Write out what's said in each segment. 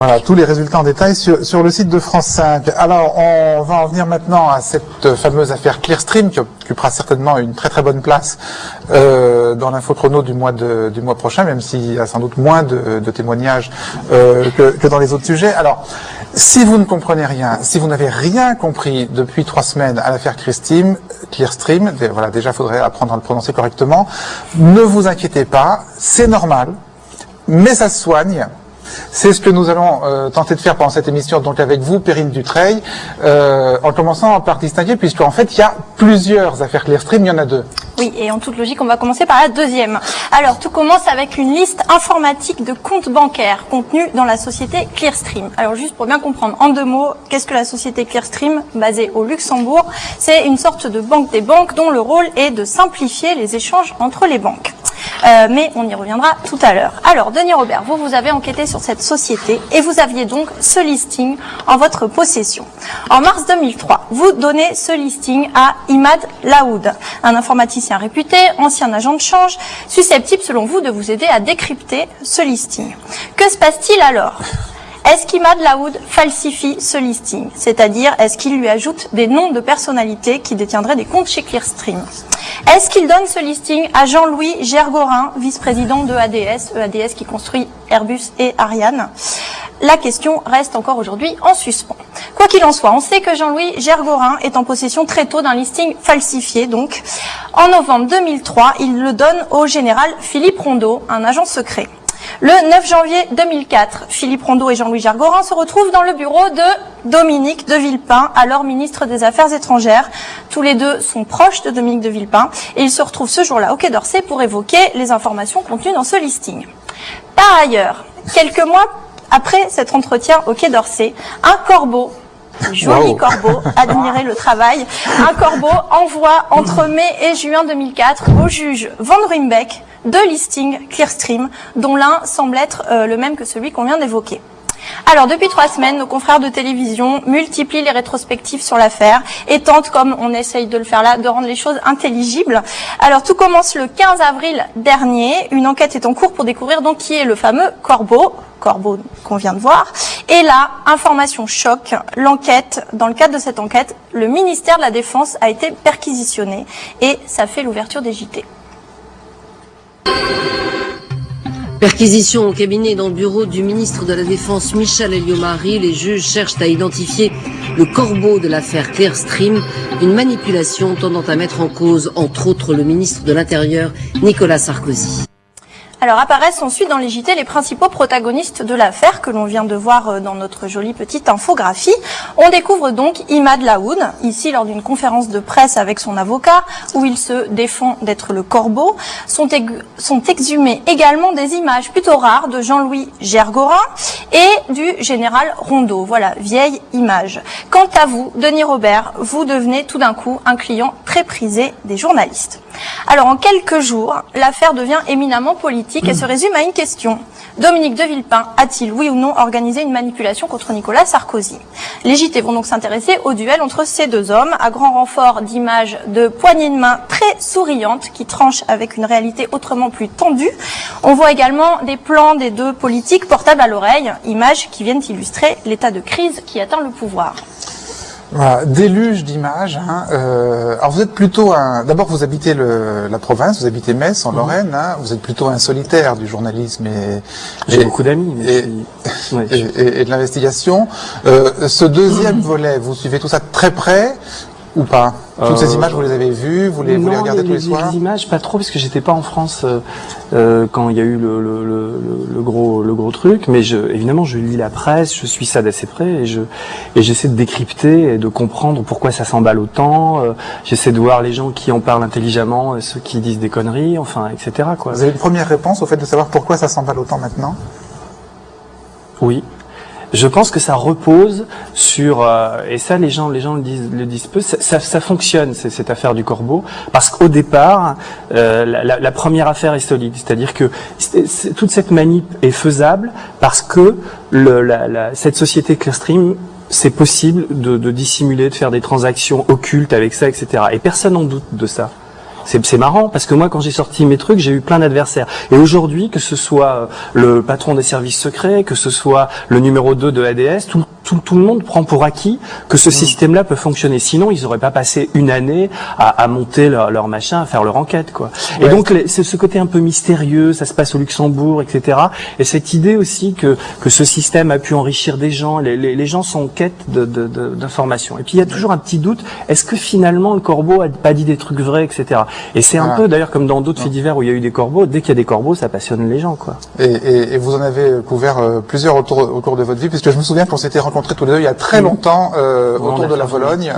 Voilà, tous les résultats en détail sur le site de France 5. Alors, on va en venir maintenant à cette fameuse affaire Clearstream qui occupera certainement une très très bonne place dans l'info chrono du mois prochain, même s'il y a sans doute moins de témoignages que dans les autres sujets. Alors, si vous ne comprenez rien, si vous n'avez rien compris depuis 3 semaines à l'affaire Clearstream, voilà, déjà faudrait apprendre à le prononcer correctement. Ne vous inquiétez pas, c'est normal, mais ça se soigne. C'est ce que nous allons tenter de faire pendant cette émission, donc avec vous, Perrine Dutreil, en commençant par distinguer, puisqu'en fait, il y a plusieurs affaires Clearstream, il y en a 2. Oui, et en toute logique, on va commencer par la deuxième. Alors, tout commence avec une liste informatique de comptes bancaires contenus dans la société Clearstream. Alors, juste pour bien comprendre, en 2 mots, qu'est-ce que la société Clearstream, basée au Luxembourg? C'est une sorte de banque des banques dont le rôle est de simplifier les échanges entre les banques. Mais on y reviendra tout à l'heure. Alors, Denis Robert, vous avez enquêté sur cette société et vous aviez donc ce listing en votre possession. En mars 2003, vous donnez ce listing à Imad Laoud, un informaticien réputé, ancien agent de change, susceptible selon vous de vous aider à décrypter ce listing. Que se passe-t-il alors ? Est-ce qu'Imad Laoud falsifie ce listing? C'est-à-dire, est-ce qu'il lui ajoute des noms de personnalités qui détiendraient des comptes chez Clearstream? Est-ce qu'il donne ce listing à Jean-Louis Gergorin, vice-président de EADS qui construit Airbus et Ariane? La question reste encore aujourd'hui en suspens. Quoi qu'il en soit, on sait que Jean-Louis Gergorin est en possession très tôt d'un listing falsifié. Donc, en novembre 2003, il le donne au général Philippe Rondeau, un agent secret. Le 9 janvier 2004, Philippe Rondeau et Jean-Louis Gergorin se retrouvent dans le bureau de Dominique de Villepin, alors ministre des Affaires étrangères. Tous les deux sont proches de Dominique de Villepin et ils se retrouvent ce jour-là au Quai d'Orsay pour évoquer les informations contenues dans ce listing. Par ailleurs, quelques mois après cet entretien au Quai d'Orsay, un corbeau, joli corbeau, admirez le travail, un corbeau envoie entre mai et juin 2004 au juge Van Ruymbeck 2 listings Clearstream, dont l'un semble être le même que celui qu'on vient d'évoquer. Alors, depuis 3 semaines, nos confrères de télévision multiplient les rétrospectives sur l'affaire et tentent, comme on essaye de le faire là, de rendre les choses intelligibles. Alors, tout commence le 15 avril dernier. Une enquête est en cours pour découvrir donc qui est le fameux corbeau qu'on vient de voir. Et là, information choc, dans le cadre de cette enquête, le ministère de la Défense a été perquisitionné et ça fait l'ouverture des JT. Perquisition au cabinet dans le bureau du ministre de la Défense Michel Elliot-Marie. Les juges cherchent à identifier le corbeau de l'affaire Clearstream, une manipulation tendant à mettre en cause, entre autres, le ministre de l'Intérieur Nicolas Sarkozy. Alors apparaissent ensuite dans les JT les principaux protagonistes de l'affaire que l'on vient de voir dans notre jolie petite infographie. On découvre donc Imad Laoud, ici lors d'une conférence de presse avec son avocat, où il se défend d'être le corbeau. Sont exhumées également des images plutôt rares de Jean-Louis Gergorin et du général Rondeau. Voilà, vieille image. Quant à vous, Denis Robert, vous devenez tout d'un coup un client très prisé des journalistes. Alors en quelques jours, l'affaire devient éminemment politique et se résume à une question. Dominique de Villepin a-t-il, oui ou non, organisé une manipulation contre Nicolas Sarkozy? Les JT vont donc s'intéresser au duel entre ces 2 hommes, à grand renfort d'images de poignées de main très souriantes qui tranchent avec une réalité autrement plus tendue. On voit également des plans des 2 politiques portables à l'oreille, images qui viennent illustrer l'état de crise qui atteint le pouvoir. Voilà, déluge d'images. Alors vous êtes plutôt d'abord vous habitez la province, vous habitez Metz en Lorraine. Vous êtes plutôt un solitaire du journalisme j'ai beaucoup d'amis et de l'investigation. Ce deuxième volet, vous suivez tout ça de très près ou pas? Toutes ces images, vous les avez vues, vous les regardez tous les soirs? Les images, pas trop, parce que j'étais pas en France quand il y a eu le gros truc. Mais évidemment, je lis la presse, je suis ça d'assez près, et j'essaie de décrypter et de comprendre pourquoi ça s'emballe autant. J'essaie de voir les gens qui en parlent intelligemment, et ceux qui disent des conneries, enfin, etc. quoi. Vous avez une première réponse au fait de savoir pourquoi ça s'emballe autant maintenant? Oui. Je pense que ça repose sur et ça les gens le disent peu, ça fonctionne cette affaire du corbeau, parce qu'au départ la première affaire est solide, c'est-à-dire que toute cette manip est faisable parce que cette société Clearstream, c'est possible de dissimuler, de faire des transactions occultes avec ça, etc. Et personne n'en doute de ça. C'est marrant parce que moi, quand j'ai sorti mes trucs, j'ai eu plein d'adversaires. Et aujourd'hui, que ce soit le patron des services secrets, que ce soit le numéro 2 de ADS, tout le monde prend pour acquis que ce système-là peut fonctionner. Sinon, ils n'auraient pas passé une année à monter leur machin, à faire leur enquête, quoi. Ouais. Et donc, c'est ce côté un peu mystérieux, ça se passe au Luxembourg, etc. Et cette idée aussi que ce système a pu enrichir des gens, les gens sont en quête d'informations. Et puis, il y a toujours un petit doute, est-ce que finalement, le corbeau a pas dit des trucs vrais, etc. Et c'est un peu, d'ailleurs, comme dans d'autres faits divers où il y a eu des corbeaux, dès qu'il y a des corbeaux, ça passionne les gens, quoi. Et vous en avez couvert plusieurs autour de votre vie, puisque je me souviens qu'on s'était rencontrés tous les deux il y a très longtemps autour de la Vologne,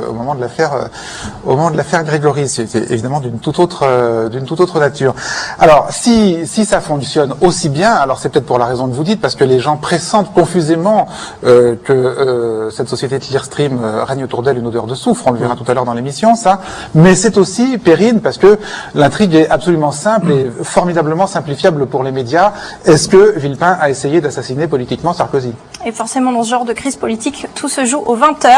au moment de l'affaire Grégory. C'était évidemment d'une toute autre nature. Alors, si ça fonctionne aussi bien, alors c'est peut-être pour la raison que vous dites, parce que les gens pressentent confusément que cette société Clearstream règne autour d'elle une odeur de soufre. On le verra tout à l'heure dans l'émission, ça. Mais c'est aussi, Perrine, parce que l'intrigue est absolument simple et formidablement simplifiable pour les médias. Est-ce que Villepin a essayé d'assassiner politiquement Sarkozy? Et forcément, dans ce genre de crise politique, tout se joue aux 20h.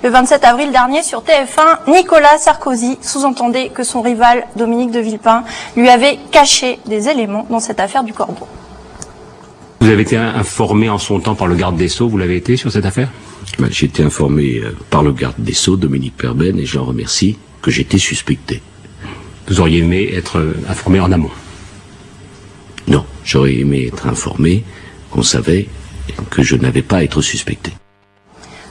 Le 27 avril dernier, sur TF1, Nicolas Sarkozy sous-entendait que son rival, Dominique de Villepin, lui avait caché des éléments dans cette affaire du corbeau. Vous avez été informé en son temps par le garde des Sceaux, vous l'avez été sur cette affaire? J'ai été informé par le garde des Sceaux, Dominique Perben, et je l'en remercie, que j'étais suspecté. Vous auriez aimé être informé en amont? Non, j'aurais aimé être informé qu'on savait que je n'avais pas à être suspecté.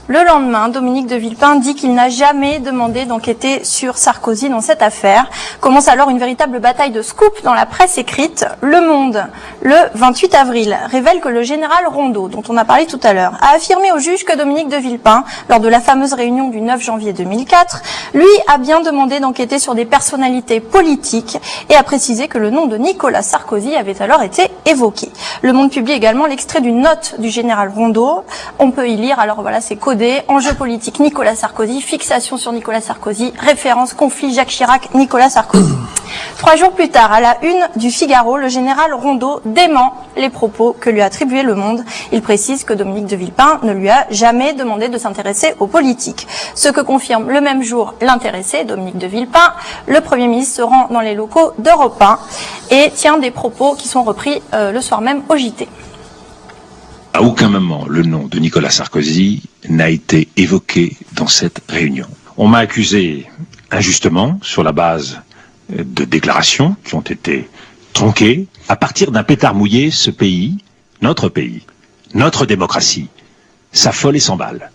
Le lendemain, Dominique de Villepin dit qu'il n'a jamais demandé d'enquêter sur Sarkozy dans cette affaire. Commence alors une véritable bataille de scoop dans la presse écrite. Le Monde, le 28 avril, révèle que le général Rondeau, dont on a parlé tout à l'heure, a affirmé au juge que Dominique de Villepin, lors de la fameuse réunion du 9 janvier 2004, lui a bien demandé d'enquêter sur des personnalités politiques et a précisé que le nom de Nicolas Sarkozy avait alors été évoqué. Le Monde publie également l'extrait d'une note du général Rondeau. On peut y lire, alors voilà, c'est codé. Enjeu politique Nicolas Sarkozy, fixation sur Nicolas Sarkozy, référence conflit Jacques Chirac, Nicolas Sarkozy. 3 jours plus tard, à la une du Figaro, le général Rondeau dément les propos que lui a attribués Le Monde. Il précise que Dominique de Villepin ne lui a jamais demandé de s'intéresser aux politiques. Ce que confirme le même jour l'intéressé, Dominique de Villepin. Le Premier ministre se rend dans les locaux d'Europe 1 et tient des propos qui sont repris le soir même au JT. À aucun moment, le nom de Nicolas Sarkozy n'a été évoqué dans cette réunion. On m'a accusé injustement sur la base de déclarations qui ont été tronquées. À partir d'un pétard mouillé, ce pays, notre démocratie, s'affole et s'emballe.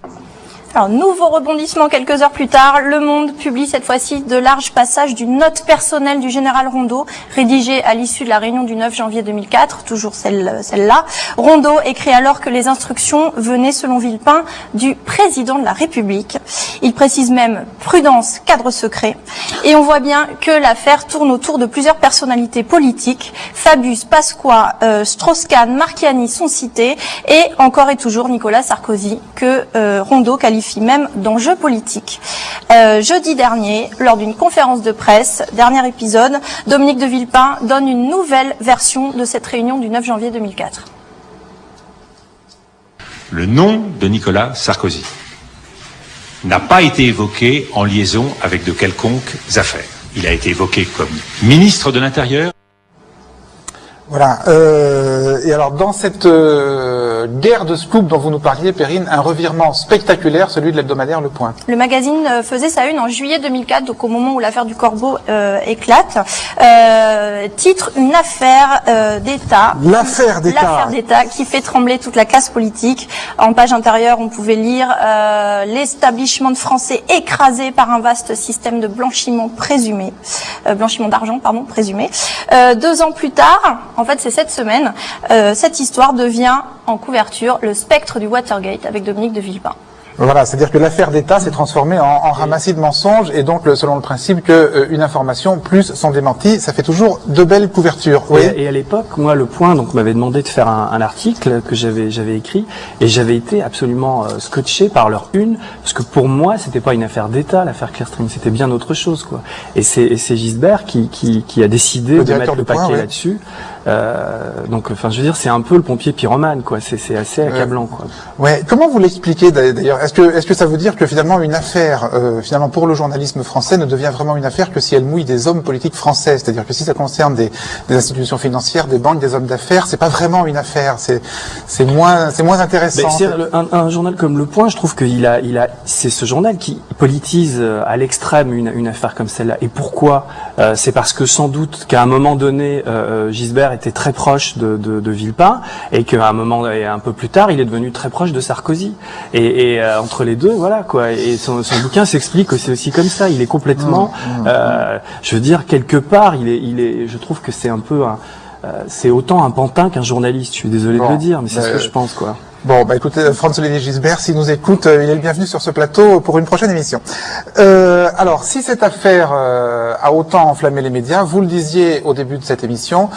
Alors, nouveau rebondissement quelques heures plus tard, Le Monde publie cette fois-ci de larges passages d'une note personnelle du général Rondeau, rédigée à l'issue de la réunion du 9 janvier 2004, toujours celle-là. Rondeau écrit alors que les instructions venaient, selon Villepin, du président de la République. Il précise même prudence, cadre secret. Et on voit bien que l'affaire tourne autour de plusieurs personnalités politiques. Fabius, Pasqua, Strauss-Kahn, Marchiani sont cités, et encore et toujours Nicolas Sarkozy, que Rondeau qualifie même d'enjeu politique. Jeudi dernier, lors d'une conférence de presse, dernier épisode, Dominique de Villepin donne une nouvelle version de cette réunion du 9 janvier 2004. Le nom de Nicolas Sarkozy n'a pas été évoqué en liaison avec de quelconques affaires. Il a été évoqué comme ministre de l'Intérieur. Voilà. Et alors, dans cette guerre de scoop dont vous nous parliez, Perrine, un revirement spectaculaire, celui de l'hebdomadaire Le Point. Le magazine faisait sa une en juillet 2004, donc au moment où l'affaire du Corbeau éclate. Titre, une affaire d'État. L'affaire d'État. L'affaire d'État qui fait trembler toute la classe politique. En page intérieure, on pouvait lire l'establishment français écrasé par un vaste système de blanchiment présumé. Blanchiment d'argent, pardon, présumé. 2 ans plus tard, en fait, c'est cette semaine, cette histoire devient en couverture le spectre du Watergate avec Dominique de Villepin. Voilà, c'est-à-dire que l'affaire d'État s'est transformée en ramassis de mensonges, et donc selon le principe que une information plus son démenti, ça fait toujours de belles couvertures. Oui. Et à l'époque, moi, Le Point donc m'avait demandé de faire un article que j'avais écrit, et j'avais été absolument scotché par leur une, parce que pour moi, c'était pas une affaire d'État, l'affaire Clearstream, c'était bien autre chose, quoi. Et c'est Gisbert qui a décidé de mettre le paquet là-dessus. Donc, enfin, je veux dire, c'est un peu le pompier pyromane, quoi. C'est assez accablant, quoi. Ouais. Comment vous l'expliquez d'ailleurs? est-ce que ça veut dire que finalement une affaire, finalement pour le journalisme français, ne devient vraiment une affaire que si elle mouille des hommes politiques français? C'est-à-dire que si ça concerne des institutions financières, des banques, des hommes d'affaires, c'est pas vraiment une affaire. C'est moins intéressant. Un journal comme Le Point, je trouve c'est ce journal qui politise à l'extrême une affaire comme celle-là. Et pourquoi? C'est parce que sans doute qu'à un moment donné, Gisbert était très proche de Villepin, et qu'à un moment, et un peu plus tard, il est devenu très proche de Sarkozy. Et entre les deux, voilà quoi. Et son bouquin s'explique que c'est aussi comme ça. Il est complètement, je veux dire, quelque part, je trouve que c'est un peu c'est autant un pantin qu'un journaliste. Je suis désolé de le dire, mais c'est ce que je pense, quoi. Bon, bah écoutez, Franz-Olivier Gisbert, s'il nous écoute, il est le bienvenu sur ce plateau pour une prochaine émission. Alors, si cette affaire a autant enflammé les médias, vous le disiez au début de cette émission,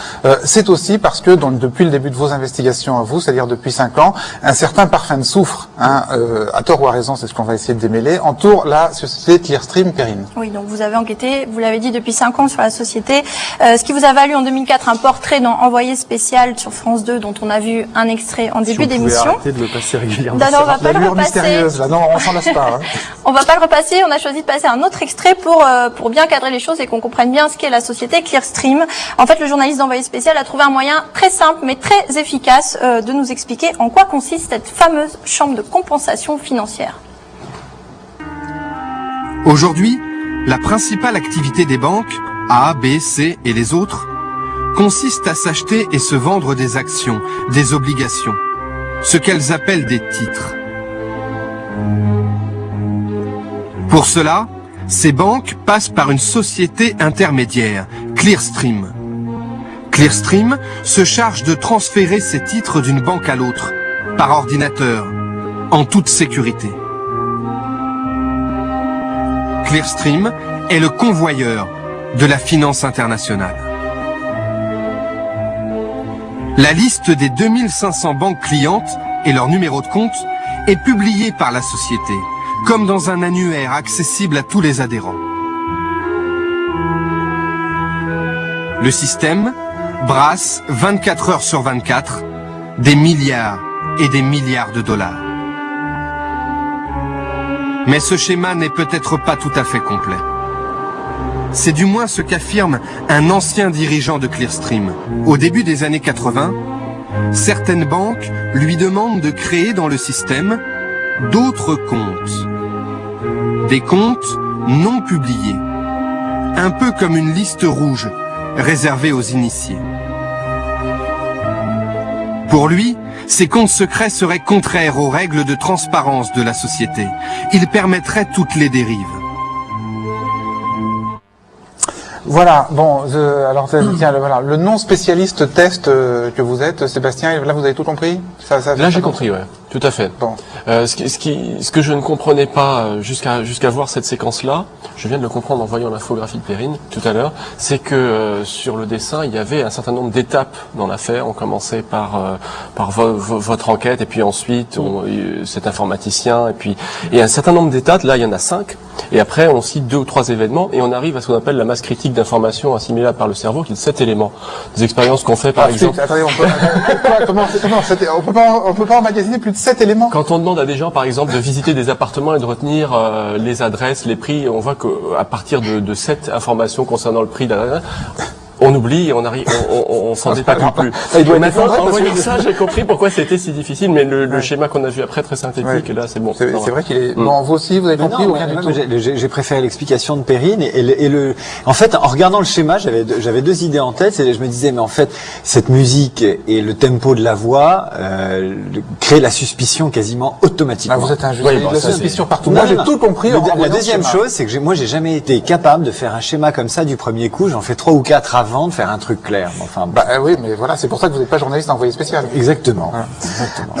c'est aussi parce que, donc, depuis le début de vos investigations à vous, c'est-à-dire depuis 5 ans, un certain parfum de soufre, à tort ou à raison, c'est ce qu'on va essayer de démêler, entoure la société Clearstream Perrine. Oui, donc vous avez enquêté, vous l'avez dit, depuis 5 ans sur la société, ce qui vous a valu en 2004 un portrait dans Envoyé spécial sur France 2, dont on a vu un extrait en début d'émission. De le passer régulièrement. Non, on va pas le repasser. Mystérieuse, là. Non, on s'en lasse pas. On va pas le repasser. On a choisi de passer un autre extrait pour bien cadrer les choses et qu'on comprenne bien ce qu'est la société Clearstream. En fait, le journaliste d'Envoyé spécial a trouvé un moyen très simple mais très efficace de nous expliquer en quoi consiste cette fameuse chambre de compensation financière. Aujourd'hui, la principale activité des banques, A, B, C et les autres, consiste à s'acheter et se vendre des actions, des obligations, ce qu'elles appellent des titres. Pour cela, ces banques passent par une société intermédiaire, Clearstream. Clearstream se charge de transférer ces titres d'une banque à l'autre, par ordinateur, en toute sécurité. Clearstream est le convoyeur de la finance internationale. La liste des 2500 banques clientes et leur numéro de compte est publiée par la société, comme dans un annuaire accessible à tous les adhérents. Le système brasse 24 heures sur 24 des milliards et des milliards de dollars. Mais ce schéma n'est peut-être pas tout à fait complet. C'est du moins ce qu'affirme un ancien dirigeant de Clearstream. Au début des années 80, certaines banques lui demandent de créer dans le système d'autres comptes. Des comptes non publiés. Un peu comme une liste rouge réservée aux initiés. Pour lui, ces comptes secrets seraient contraires aux règles de transparence de la société. Ils permettraient toutes les dérives. Voilà, bon, alors tiens, voilà, le non spécialiste test que vous êtes, Sébastien, là vous avez tout compris? Là j'ai compris, ouais, tout à fait. Bon. Ce que je ne comprenais pas jusqu'à voir cette séquence-là, je viens de le comprendre en voyant l'infographie de Perrine tout à l'heure, c'est que sur le dessin il y avait un certain nombre d'étapes dans l'affaire. On commençait par votre enquête et puis ensuite cet informaticien et un certain nombre d'étapes. Là il y en a 5 et après on cite 2 ou 3 événements et on arrive à ce qu'on appelle la masse critique d'informations assimilables par le cerveau, qui est 7 éléments. Des expériences qu'on fait par exemple. Attendez, on peut pas emmagasiner plus de 7 éléments. Quand on demande à des gens, par exemple, de visiter des appartements et de retenir les adresses, les prix, on voit qu'à partir de 7 informations concernant le prix d'un on oublie et on s'en détache plus. Maintenant, en voyant ça, j'ai compris pourquoi c'était si difficile, mais le schéma qu'on a vu après, très synthétique, là, c'est bon. C'est vrai qu'il est... Bon, vous aussi, vous avez compris ou rien du tout? J'ai préféré l'explication de Perrine en fait, en regardant le schéma, j'avais 2 idées en tête, et je me disais, mais en fait, cette musique et le tempo de la voix, créent la suspicion quasiment automatiquement. Vous êtes un juge, la suspicion partout. Moi, j'ai tout compris. La deuxième chose, c'est que moi, j'ai jamais été capable de faire un schéma comme ça du premier coup. J'en fais 3 ou 4 avant de faire un truc clair. Enfin, oui, mais voilà, c'est pour ça que vous n'êtes pas journaliste d'Envoyé spécial. Exactement. Voilà. Exactement.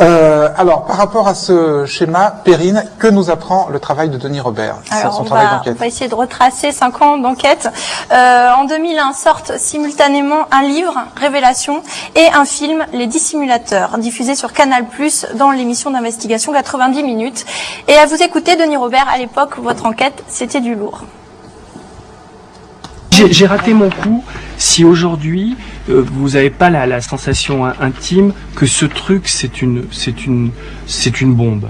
Alors, par rapport à ce schéma, Perrine, que nous apprend le travail de Denis Robert, son travail d'enquête? On va essayer de retracer 5 ans d'enquête. En 2001 sortent simultanément un livre, Révélation, et un film, Les Dissimulateurs, diffusé sur Canal+, dans l'émission d'investigation 90 minutes. Et à vous écouter, Denis Robert, à l'époque, votre enquête, c'était du lourd. J'ai raté mon coup si aujourd'hui vous n'avez pas la sensation intime que ce truc c'est une bombe.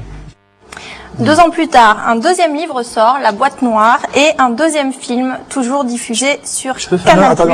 2 ans plus tard, un deuxième livre sort, La Boîte Noire, et un deuxième film, toujours diffusé sur Canal+.